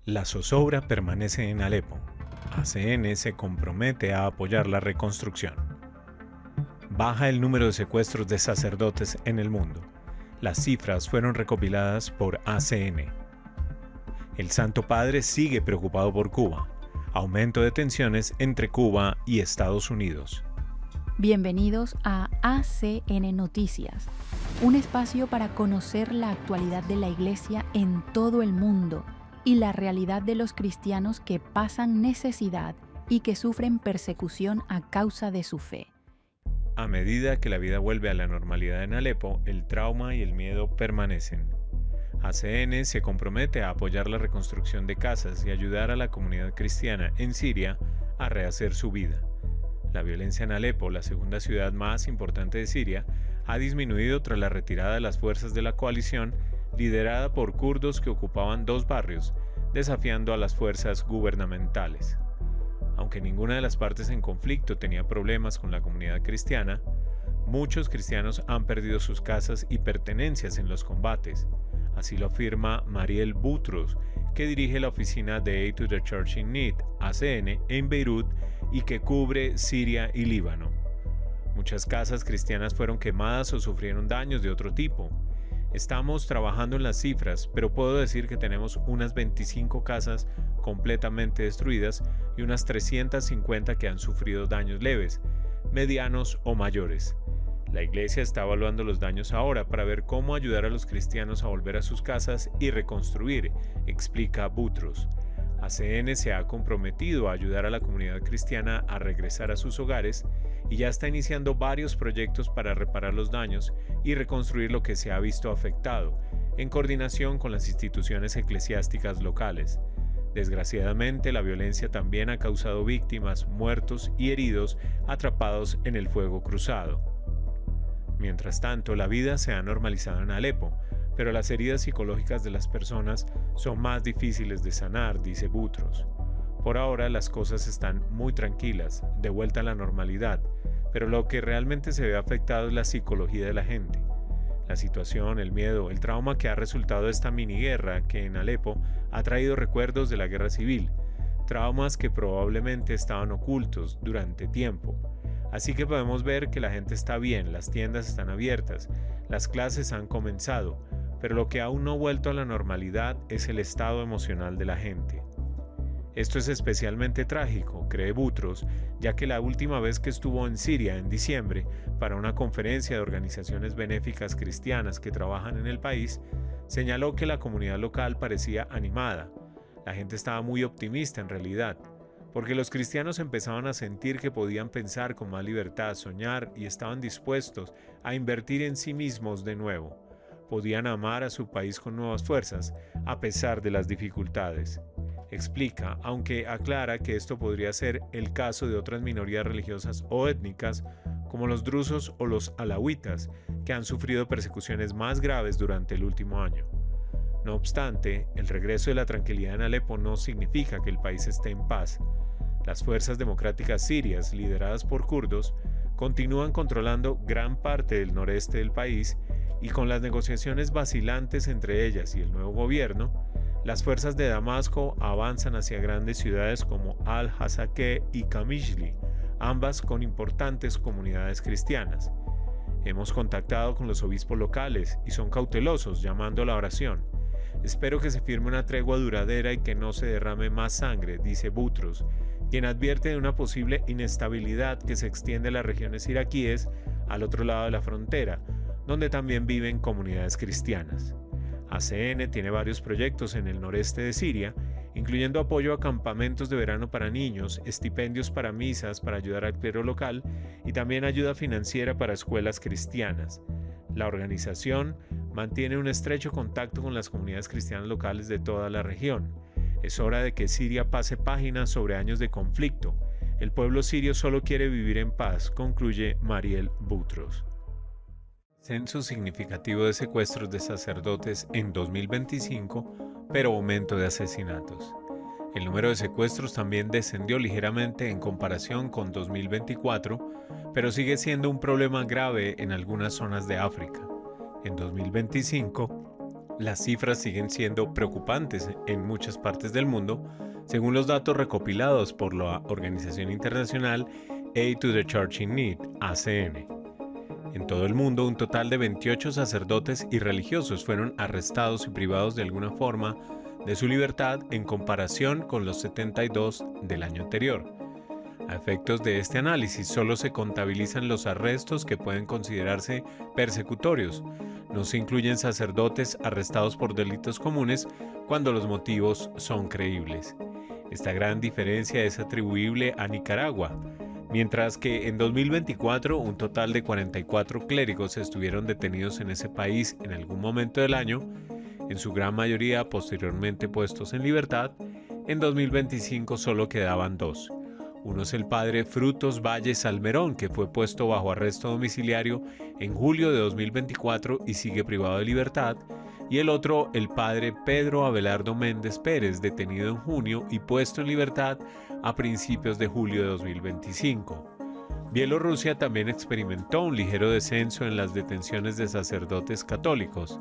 La zozobra permanece en Alepo. ACN se compromete a apoyar la reconstrucción. Baja el número de secuestros de sacerdotes en el mundo. Las cifras fueron recopiladas por ACN. El Santo Padre sigue preocupado por Cuba. Aumento de tensiones entre Cuba y Estados Unidos. Bienvenidos a ACN Noticias, un espacio para conocer la actualidad de la Iglesia en todo el mundo y la realidad de los cristianos que pasan necesidad y que sufren persecución a causa de su fe. A medida que la vida vuelve a la normalidad en Alepo, el trauma y el miedo permanecen. ACN se compromete a apoyar la reconstrucción de casas y ayudar a la comunidad cristiana en Siria a rehacer su vida. La violencia en Alepo, la segunda ciudad más importante de Siria, ha disminuido tras la retirada de las fuerzas de la coalición liderada por kurdos que ocupaban 2 barrios, desafiando a las fuerzas gubernamentales. Aunque ninguna de las partes en conflicto tenía problemas con la comunidad cristiana, muchos cristianos han perdido sus casas y pertenencias en los combates. Así lo afirma Mariel Boutros, que dirige la oficina de Aid to the Church in Need, ACN, en Beirut y que cubre Siria y Líbano. Muchas casas cristianas fueron quemadas o sufrieron daños de otro tipo. Estamos trabajando en las cifras, pero puedo decir que tenemos unas 25 casas completamente destruidas y unas 350 que han sufrido daños leves, medianos o mayores. La Iglesia está evaluando los daños ahora para ver cómo ayudar a los cristianos a volver a sus casas y reconstruir, explica Boutros. ACN se ha comprometido a ayudar a la comunidad cristiana a regresar a sus hogares y ya está iniciando varios proyectos para reparar los daños y reconstruir lo que se ha visto afectado, en coordinación con las instituciones eclesiásticas locales. Desgraciadamente, la violencia también ha causado víctimas, muertos y heridos atrapados en el fuego cruzado. Mientras tanto, la vida se ha normalizado en Alepo, pero las heridas psicológicas de las personas son más difíciles de sanar, dice Boutros. Por ahora las cosas están muy tranquilas, de vuelta a la normalidad, pero lo que realmente se ve afectado es la psicología de la gente. La situación, el miedo, el trauma que ha resultado de esta miniguerra que en Alepo ha traído recuerdos de la guerra civil, traumas que probablemente estaban ocultos durante tiempo. Así que podemos ver que la gente está bien, las tiendas están abiertas, las clases han comenzado, pero lo que aún no ha vuelto a la normalidad es el estado emocional de la gente. Esto es especialmente trágico, cree Boutros, ya que la última vez que estuvo en Siria en diciembre para una conferencia de organizaciones benéficas cristianas que trabajan en el país, señaló que la comunidad local parecía animada. La gente estaba muy optimista en realidad, porque los cristianos empezaban a sentir que podían pensar con más libertad, soñar y estaban dispuestos a invertir en sí mismos de nuevo. Podían amar a su país con nuevas fuerzas, a pesar de las dificultades. Explica, aunque aclara que esto podría ser el caso de otras minorías religiosas o étnicas, como los drusos o los alawitas, que han sufrido persecuciones más graves durante el último año. No obstante, el regreso de la tranquilidad en Alepo no significa que el país esté en paz. Las fuerzas democráticas sirias, lideradas por kurdos, continúan controlando gran parte del noreste del país y con las negociaciones vacilantes entre ellas y el nuevo gobierno, las fuerzas de Damasco avanzan hacia grandes ciudades como Al-Hasakeh y Qamishli, ambas con importantes comunidades cristianas. Hemos contactado con los obispos locales y son cautelosos, llamando a la oración. Espero que se firme una tregua duradera y que no se derrame más sangre, dice Boutros, quien advierte de una posible inestabilidad que se extiende a las regiones iraquíes al otro lado de la frontera, donde también viven comunidades cristianas. ACN tiene varios proyectos en el noreste de Siria, incluyendo apoyo a campamentos de verano para niños, estipendios para misas para ayudar al clero local y también ayuda financiera para escuelas cristianas. La organización mantiene un estrecho contacto con las comunidades cristianas locales de toda la región. Es hora de que Siria pase página sobre años de conflicto. El pueblo sirio solo quiere vivir en paz, concluye Mariel Boutros. Censo significativo de secuestros de sacerdotes en 2025, pero aumento de asesinatos. El número de secuestros también descendió ligeramente en comparación con 2024, pero sigue siendo un problema grave en algunas zonas de África. En 2025, Las cifras siguen siendo preocupantes en muchas partes del mundo, según los datos recopilados por la organización internacional Aid to the Church in Need, ACN. En todo el mundo, un total de 28 sacerdotes y religiosos fueron arrestados y privados de alguna forma de su libertad en comparación con los 72 del año anterior. A efectos de este análisis, solo se contabilizan los arrestos que pueden considerarse persecutorios. No se incluyen sacerdotes arrestados por delitos comunes cuando los motivos son creíbles. Esta gran diferencia es atribuible a Nicaragua, mientras que en 2024 un total de 44 clérigos estuvieron detenidos en ese país en algún momento del año, en su gran mayoría posteriormente puestos en libertad. En 2025 solo quedaban 2. Uno es el padre Frutos Valle Salmerón, que fue puesto bajo arresto domiciliario en julio de 2024 y sigue privado de libertad, y el otro, el padre Pedro Abelardo Méndez Pérez, detenido en junio y puesto en libertad a principios de julio de 2025. Bielorrusia también experimentó un ligero descenso en las detenciones de sacerdotes católicos.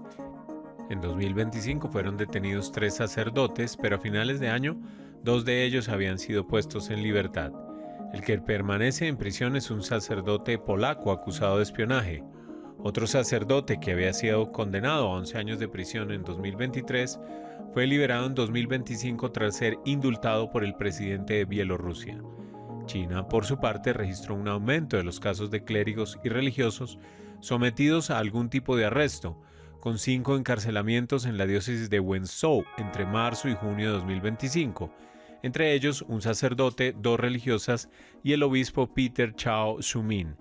En 2025 fueron detenidos 3 sacerdotes, pero a finales de año 2 de ellos habían sido puestos en libertad. El que permanece en prisión es un sacerdote polaco acusado de espionaje. Otro sacerdote que había sido condenado a 11 años de prisión en 2023 fue liberado en 2025 tras ser indultado por el presidente de Bielorrusia. China, por su parte, registró un aumento de los casos de clérigos y religiosos sometidos a algún tipo de arresto, con 5 encarcelamientos en la diócesis de Wenzhou entre marzo y junio de 2025, entre ellos un sacerdote, 2 religiosas y el obispo Peter Chao Su-min.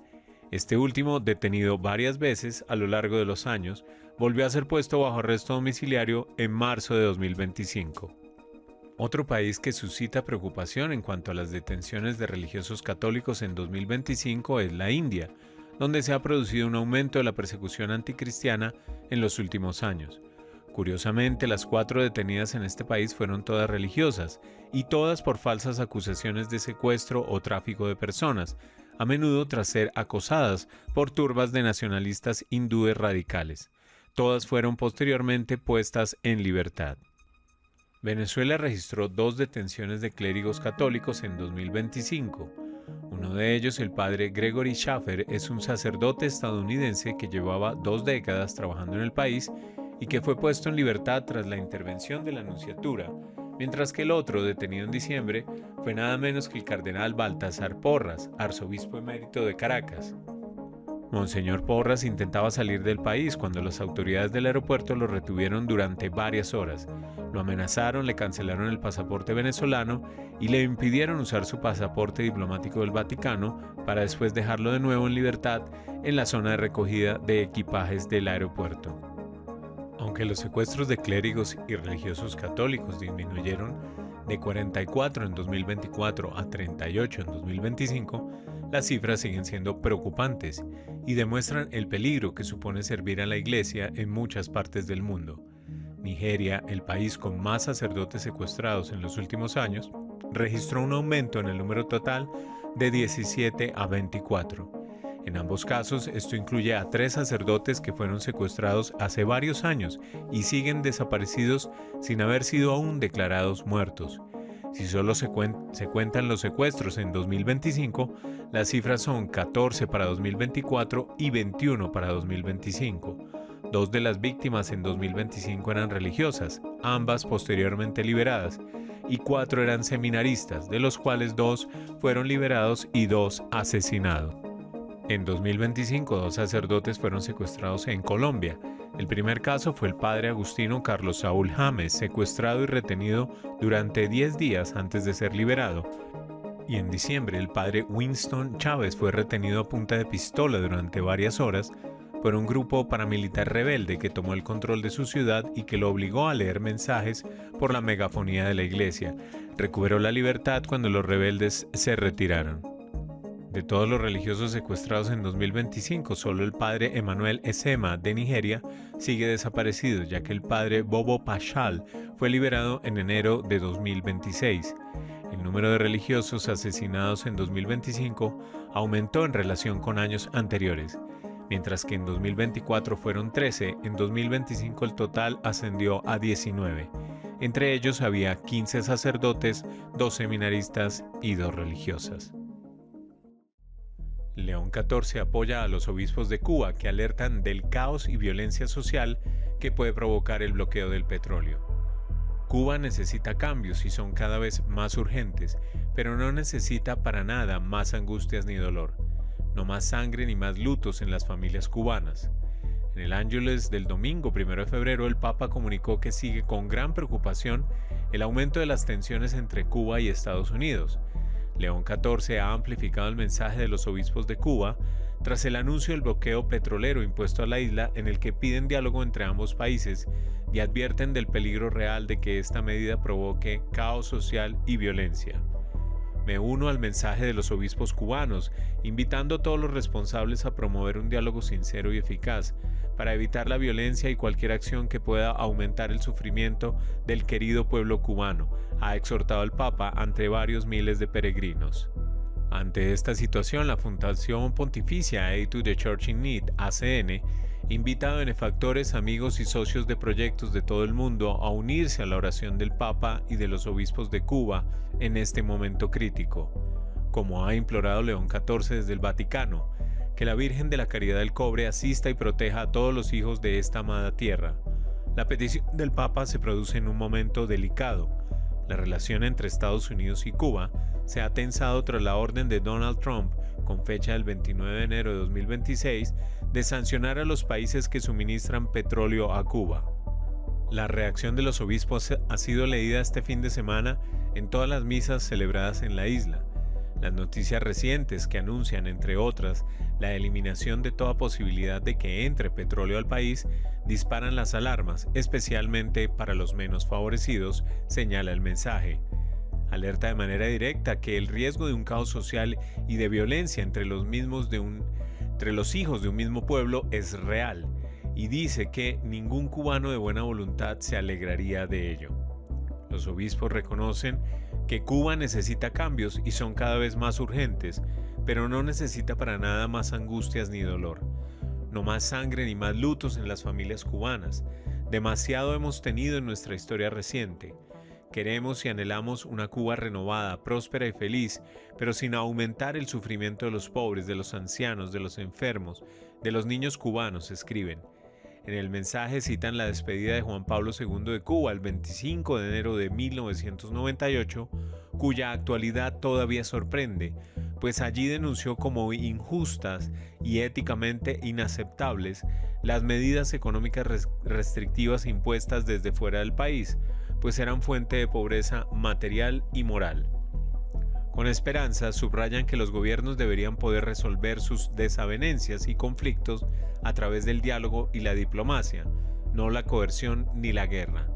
Este último, detenido varias veces a lo largo de los años, volvió a ser puesto bajo arresto domiciliario en marzo de 2025. Otro país que suscita preocupación en cuanto a las detenciones de religiosos católicos en 2025 es la India, donde se ha producido un aumento de la persecución anticristiana en los últimos años. Curiosamente, las 4 detenidas en este país fueron todas religiosas, y todas por falsas acusaciones de secuestro o tráfico de personas, a menudo tras ser acosadas por turbas de nacionalistas hindúes radicales. Todas fueron posteriormente puestas en libertad. Venezuela registró 2 detenciones de clérigos católicos en 2025. Uno de ellos, el padre Gregory Schaffer, es un sacerdote estadounidense que llevaba 2 décadas trabajando en el país y que fue puesto en libertad tras la intervención de la Nunciatura, mientras que el otro, detenido en diciembre, fue nada menos que el cardenal Baltasar Porras, arzobispo emérito de Caracas. Monseñor Porras intentaba salir del país cuando las autoridades del aeropuerto lo retuvieron durante varias horas. Lo amenazaron, le cancelaron el pasaporte venezolano y le impidieron usar su pasaporte diplomático del Vaticano para después dejarlo de nuevo en libertad en la zona de recogida de equipajes del aeropuerto. Aunque los secuestros de clérigos y religiosos católicos disminuyeron de 44 en 2024 a 38 en 2025, las cifras siguen siendo preocupantes y demuestran el peligro que supone servir a la Iglesia en muchas partes del mundo. Nigeria, el país con más sacerdotes secuestrados en los últimos años, registró un aumento en el número total de 17 a 24. En ambos casos, esto incluye a 3 sacerdotes que fueron secuestrados hace varios años y siguen desaparecidos sin haber sido aún declarados muertos. Si solo se cuentan los secuestros en 2025, las cifras son 14 para 2024 y 21 para 2025. 2 de las víctimas en 2025 eran religiosas, ambas posteriormente liberadas, y 4 eran seminaristas, de los cuales 2 fueron liberados y 2 asesinados. En 2025, 2 sacerdotes fueron secuestrados en Colombia. El primer caso fue el padre agustino Carlos Saúl James, secuestrado y retenido durante 10 días antes de ser liberado. Y en diciembre, el padre Winston Chávez fue retenido a punta de pistola durante varias horas por un grupo paramilitar rebelde que tomó el control de su ciudad y que lo obligó a leer mensajes por la megafonía de la iglesia. Recuperó la libertad cuando los rebeldes se retiraron. De todos los religiosos secuestrados en 2025, solo el padre Emmanuel Esema de Nigeria sigue desaparecido, ya que el padre Bobo Pashal fue liberado en enero de 2026. El número de religiosos asesinados en 2025 aumentó en relación con años anteriores. Mientras que en 2024 fueron 13, en 2025 el total ascendió a 19. Entre ellos había 15 sacerdotes, 2 seminaristas y 2 religiosas. León XIV apoya a los obispos de Cuba que alertan del caos y violencia social que puede provocar el bloqueo del petróleo. Cuba necesita cambios y son cada vez más urgentes, pero no necesita para nada más angustias ni dolor. No más sangre ni más lutos en las familias cubanas. En el Ángelus del domingo 1 de febrero, el Papa comunicó que sigue con gran preocupación el aumento de las tensiones entre Cuba y Estados Unidos. León XIV ha amplificado el mensaje de los obispos de Cuba tras el anuncio del bloqueo petrolero impuesto a la isla, en el que piden diálogo entre ambos países y advierten del peligro real de que esta medida provoque caos social y violencia. Me uno al mensaje de los obispos cubanos, invitando a todos los responsables a promover un diálogo sincero y eficaz para evitar la violencia y cualquier acción que pueda aumentar el sufrimiento del querido pueblo cubano, ha exhortado el Papa ante varios miles de peregrinos. Ante esta situación, la Fundación Pontificia Aid to the Church in Need, ACN, invita a benefactores, amigos y socios de proyectos de todo el mundo a unirse a la oración del Papa y de los obispos de Cuba en este momento crítico. Como ha implorado León XIV desde el Vaticano, que la Virgen de la Caridad del Cobre asista y proteja a todos los hijos de esta amada tierra. La petición del Papa se produce en un momento delicado. La relación entre Estados Unidos y Cuba se ha tensado tras la orden de Donald Trump, con fecha del 29 de enero de 2026, de sancionar a los países que suministran petróleo a Cuba. La reacción de los obispos ha sido leída este fin de semana en todas las misas celebradas en la isla. Las noticias recientes que anuncian, entre otras, la eliminación de toda posibilidad de que entre petróleo al país disparan las alarmas, especialmente para los menos favorecidos, señala el mensaje. Alerta de manera directa que el riesgo de un caos social y de violencia entre los hijos de un mismo pueblo es real, y dice que ningún cubano de buena voluntad se alegraría de ello. Los obispos reconocen que Cuba necesita cambios y son cada vez más urgentes, pero no necesita para nada más angustias ni dolor. No más sangre ni más lutos en las familias cubanas. Demasiado hemos tenido en nuestra historia reciente. Queremos y anhelamos una Cuba renovada, próspera y feliz, pero sin aumentar el sufrimiento de los pobres, de los ancianos, de los enfermos, de los niños cubanos, escriben. En el mensaje citan la despedida de Juan Pablo II de Cuba el 25 de enero de 1998, cuya actualidad todavía sorprende, pues allí denunció como injustas y éticamente inaceptables las medidas económicas restrictivas impuestas desde fuera del país, pues eran fuente de pobreza material y moral. Con esperanza, subrayan que los gobiernos deberían poder resolver sus desavenencias y conflictos a través del diálogo y la diplomacia, no la coerción ni la guerra.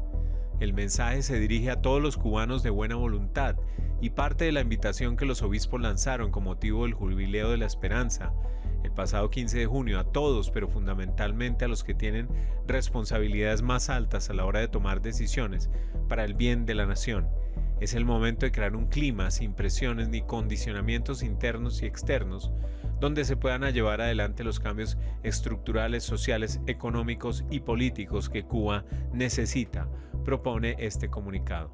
El mensaje se dirige a todos los cubanos de buena voluntad y parte de la invitación que los obispos lanzaron con motivo del Jubileo de la Esperanza el pasado 15 de junio a todos, pero fundamentalmente a los que tienen responsabilidades más altas a la hora de tomar decisiones para el bien de la nación. Es el momento de crear un clima sin presiones ni condicionamientos internos y externos, donde se puedan llevar adelante los cambios estructurales, sociales, económicos y políticos que Cuba necesita, propone este comunicado.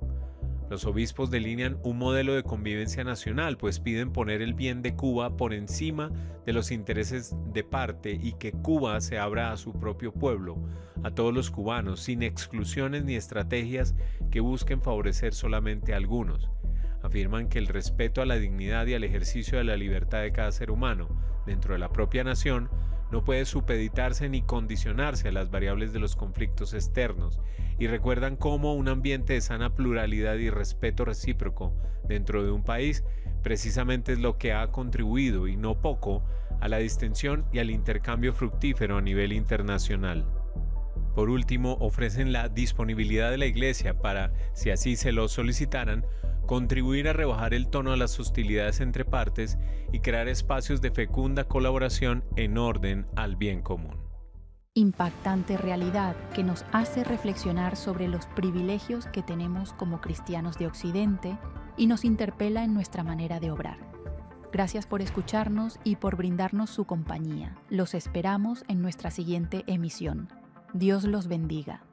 Los obispos delinean un modelo de convivencia nacional, pues piden poner el bien de Cuba por encima de los intereses de parte y que Cuba se abra a su propio pueblo, a todos los cubanos, sin exclusiones ni estrategias que busquen favorecer solamente a algunos. Afirman que el respeto a la dignidad y al ejercicio de la libertad de cada ser humano dentro de la propia nación no puede supeditarse ni condicionarse a las variables de los conflictos externos, y recuerdan cómo un ambiente de sana pluralidad y respeto recíproco dentro de un país precisamente es lo que ha contribuido, y no poco, a la distensión y al intercambio fructífero a nivel internacional. Por último, ofrecen la disponibilidad de la Iglesia para, si así se lo solicitaran, contribuir a rebajar el tono de las hostilidades entre partes y crear espacios de fecunda colaboración en orden al bien común. Impactante realidad que nos hace reflexionar sobre los privilegios que tenemos como cristianos de Occidente y nos interpela en nuestra manera de obrar. Gracias por escucharnos y por brindarnos su compañía. Los esperamos en nuestra siguiente emisión. Dios los bendiga.